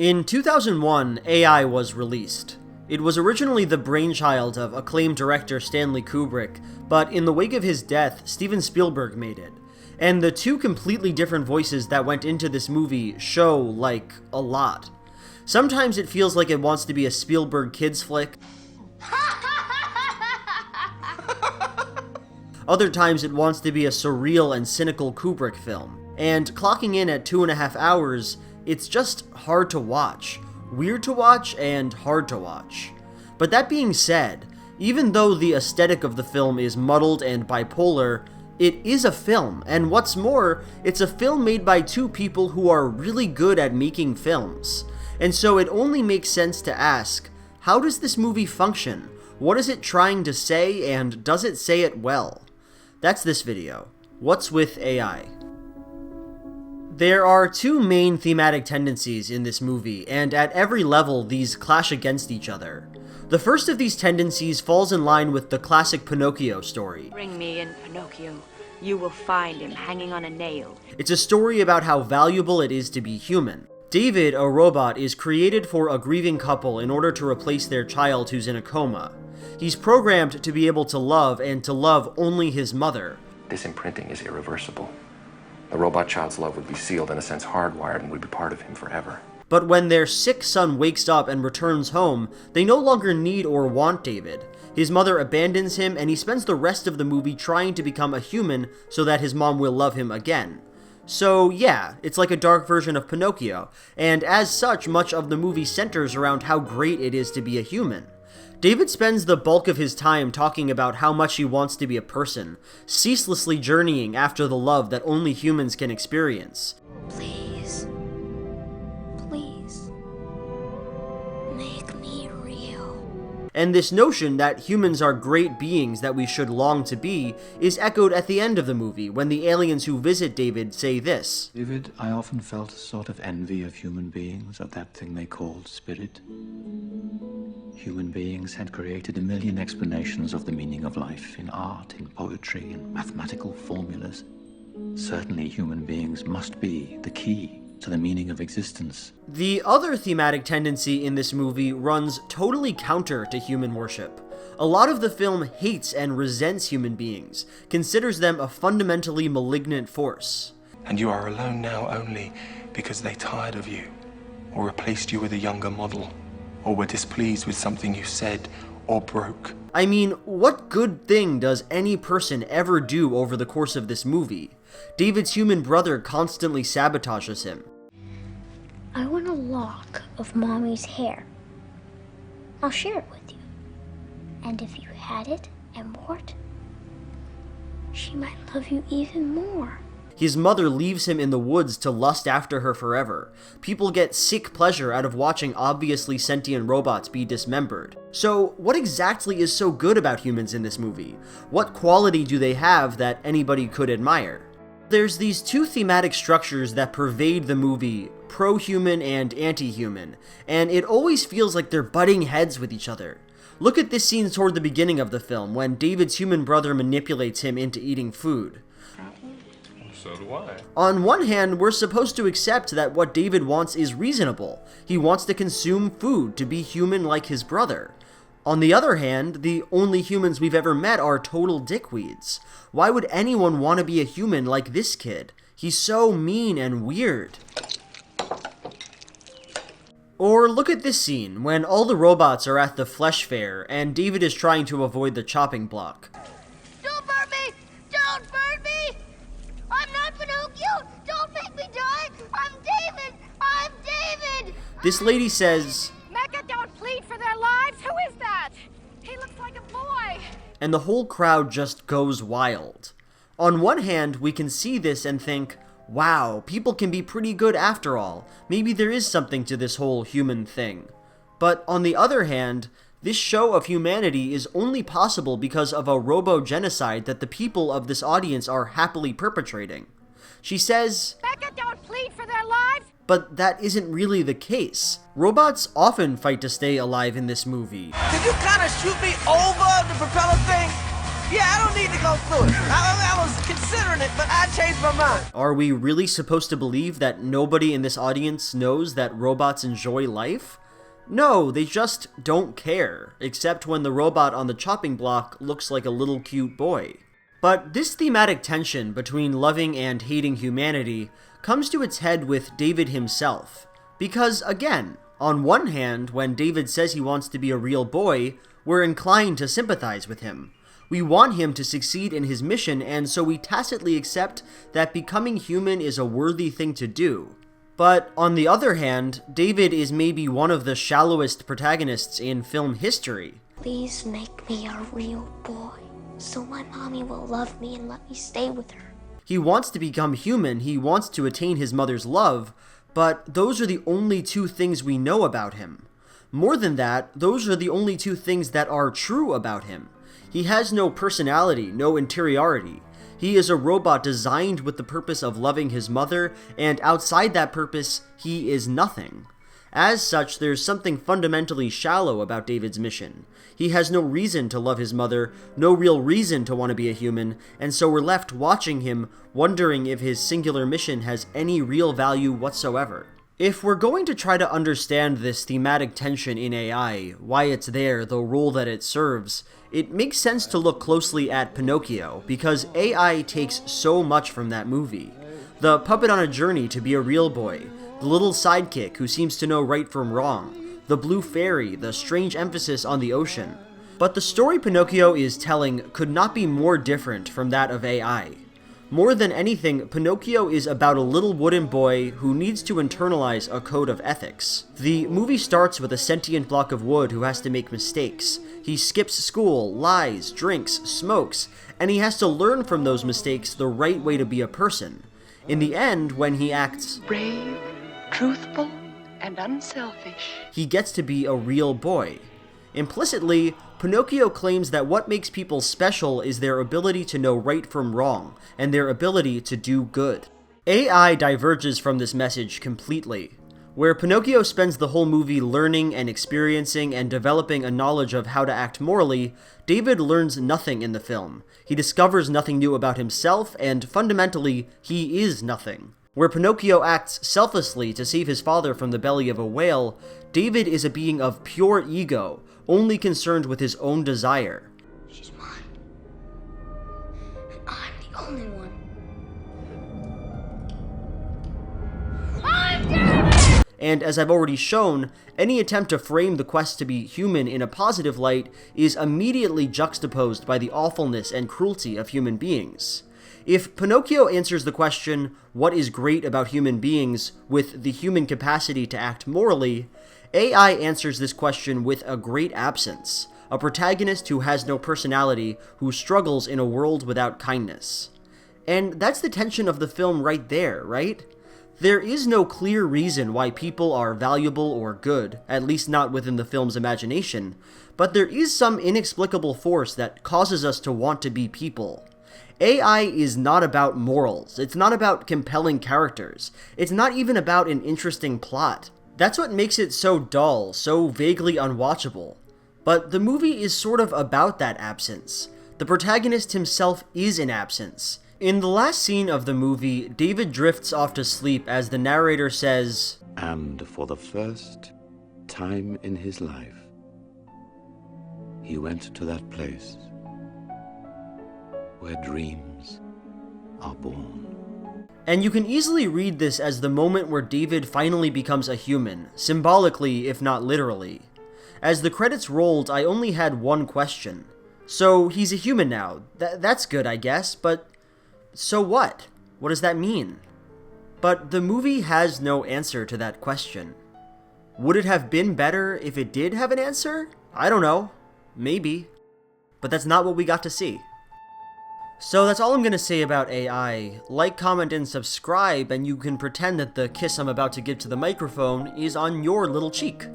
In 2001, AI was released. It was originally the brainchild of acclaimed director Stanley Kubrick, but in the wake of his death, Steven Spielberg made it. And the two completely different voices that went into this movie show, like, a lot. Sometimes it feels like it wants to be a Spielberg kids flick. Other times it wants to be a surreal and cynical Kubrick film. And clocking in at 2.5 hours, it's just hard to watch. Weird to watch and hard to watch. But that being said, even though the aesthetic of the film is muddled and bipolar, it is a film, and what's more, it's a film made by two people who are really good at making films. And so it only makes sense to ask, how does this movie function? What is it trying to say, and does it say it well? That's this video. What's with AI? There are two main thematic tendencies in this movie, and at every level these clash against each other. The first of these tendencies falls in line with the classic Pinocchio story. Bring me in Pinocchio. You will find him hanging on a nail. It's a story about how valuable it is to be human. David, a robot, is created for a grieving couple in order to replace their child who's in a coma. He's programmed to be able to love, and to love only his mother. This imprinting is irreversible. The robot child's love would be sealed, in a sense hardwired, and would be part of him forever. But when their sick son wakes up and returns home, they no longer need or want David. His mother abandons him, and he spends the rest of the movie trying to become a human so that his mom will love him again. So yeah, it's like a dark version of Pinocchio, and as such, much of the movie centers around how great it is to be a human. David spends the bulk of his time talking about how much he wants to be a person, ceaselessly journeying after the love that only humans can experience. Please. Please. Make me real. And this notion that humans are great beings that we should long to be is echoed at the end of the movie when the aliens who visit David say this. David, I often felt a sort of envy of human beings, of that thing they called spirit. Human beings had created a million explanations of the meaning of life in art, in poetry, in mathematical formulas. Certainly human beings must be the key to the meaning of existence. The other thematic tendency in this movie runs totally counter to human worship. A lot of the film hates and resents human beings, considers them a fundamentally malignant force. And you are alone now only because they tired of you, or replaced you with a younger model, or were displeased with something you said or broke. I mean, what good thing does any person ever do over the course of this movie? David's human brother constantly sabotages him. I want a lock of Mommy's hair. I'll share it with you. And if you had it and wore it, she might love you even more. His mother leaves him in the woods to lust after her forever. People get sick pleasure out of watching obviously sentient robots be dismembered. So, what exactly is so good about humans in this movie? What quality do they have that anybody could admire? There's these two thematic structures that pervade the movie, pro-human and anti-human, and it always feels like they're butting heads with each other. Look at this scene toward the beginning of the film, when David's human brother manipulates him into eating food. So do I. On one hand, we're supposed to accept that what David wants is reasonable. He wants to consume food, to be human like his brother. On the other hand, the only humans we've ever met are total dickweeds. Why would anyone want to be a human like this kid? He's so mean and weird. Or look at this scene, when all the robots are at the flesh fair, and David is trying to avoid the chopping block. Don't burn me! Don't burn me! I'm not Pinocchio! Don't make me die! I'm David! I'm David! This lady says, Mecca, don't plead for their lives. Who is that? He looks like a boy. and the whole crowd just goes wild. On one hand, we can see this and think, wow, people can be pretty good after all. Maybe there is something to this whole human thing. But on the other hand, this show of humanity is only possible because of a robo-genocide that the people of this audience are happily perpetrating. She says, Becca, don't plead for their lives! But that isn't really the case. Robots often fight to stay alive in this movie. Did you kind of shoot me over the propeller thing? Yeah, I don't need to go through it. I was considering it, but I changed my mind. Are we really supposed to believe that nobody in this audience knows that robots enjoy life? No, they just don't care, except when the robot on the chopping block looks like a little cute boy. But this thematic tension between loving and hating humanity comes to its head with David himself. Because, again, on one hand, when David says he wants to be a real boy, we're inclined to sympathize with him. We want him to succeed in his mission, and so we tacitly accept that becoming human is a worthy thing to do. But on the other hand, David is maybe one of the shallowest protagonists in film history. Please make me a real boy, so my mommy will love me and let me stay with her. He wants to become human, he wants to attain his mother's love, but those are the only two things we know about him. More than that, those are the only two things that are true about him. He has no personality, no interiority. He is a robot designed with the purpose of loving his mother, and outside that purpose, he is nothing. As such, there's something fundamentally shallow about David's mission. He has no reason to love his mother, no real reason to want to be a human, and so we're left watching him, wondering if his singular mission has any real value whatsoever. If we're going to try to understand this thematic tension in AI, why it's there, the role that it serves, it makes sense to look closely at Pinocchio, because AI takes so much from that movie. The puppet on a journey to be a real boy, the little sidekick who seems to know right from wrong, the blue fairy, the strange emphasis on the ocean. But the story Pinocchio is telling could not be more different from that of AI. More than anything, Pinocchio is about a little wooden boy who needs to internalize a code of ethics. The movie starts with a sentient block of wood who has to make mistakes. He skips school, lies, drinks, smokes, and he has to learn from those mistakes the right way to be a person. In the end, when he acts brave, truthful, and unselfish, he gets to be a real boy. Implicitly, Pinocchio claims that what makes people special is their ability to know right from wrong, and their ability to do good. AI diverges from this message completely. Where Pinocchio spends the whole movie learning and experiencing and developing a knowledge of how to act morally, David learns nothing in the film. He discovers nothing new about himself, and fundamentally, he is nothing. Where Pinocchio acts selflessly to save his father from the belly of a whale, David is a being of pure ego, only concerned with his own desire. She's mine. And I'm the only one. I'm David! And as I've already shown, any attempt to frame the quest to be human in a positive light is immediately juxtaposed by the awfulness and cruelty of human beings. If Pinocchio answers the question, what is great about human beings, with the human capacity to act morally, AI answers this question with a great absence, a protagonist who has no personality, who struggles in a world without kindness. And that's the tension of the film right there, right? There is no clear reason why people are valuable or good, at least not within the film's imagination, but there is some inexplicable force that causes us to want to be people. AI is not about morals, it's not about compelling characters, it's not even about an interesting plot. That's what makes it so dull, so vaguely unwatchable. But the movie is sort of about that absence. The protagonist himself is an absence. In the last scene of the movie, David drifts off to sleep as the narrator says, "And for the first time in his life, he went to that place where dreams are born." And you can easily read this as the moment where David finally becomes a human, symbolically if not literally. As the credits rolled, I only had one question. So he's a human now. That's good, I guess, but so what? What does that mean? But the movie has no answer to that question. Would it have been better if it did have an answer? I don't know. Maybe. But that's not what we got to see. So that's all I'm going to say about AI. Like, comment, and subscribe, and you can pretend that the kiss I'm about to give to the microphone is on your little cheek.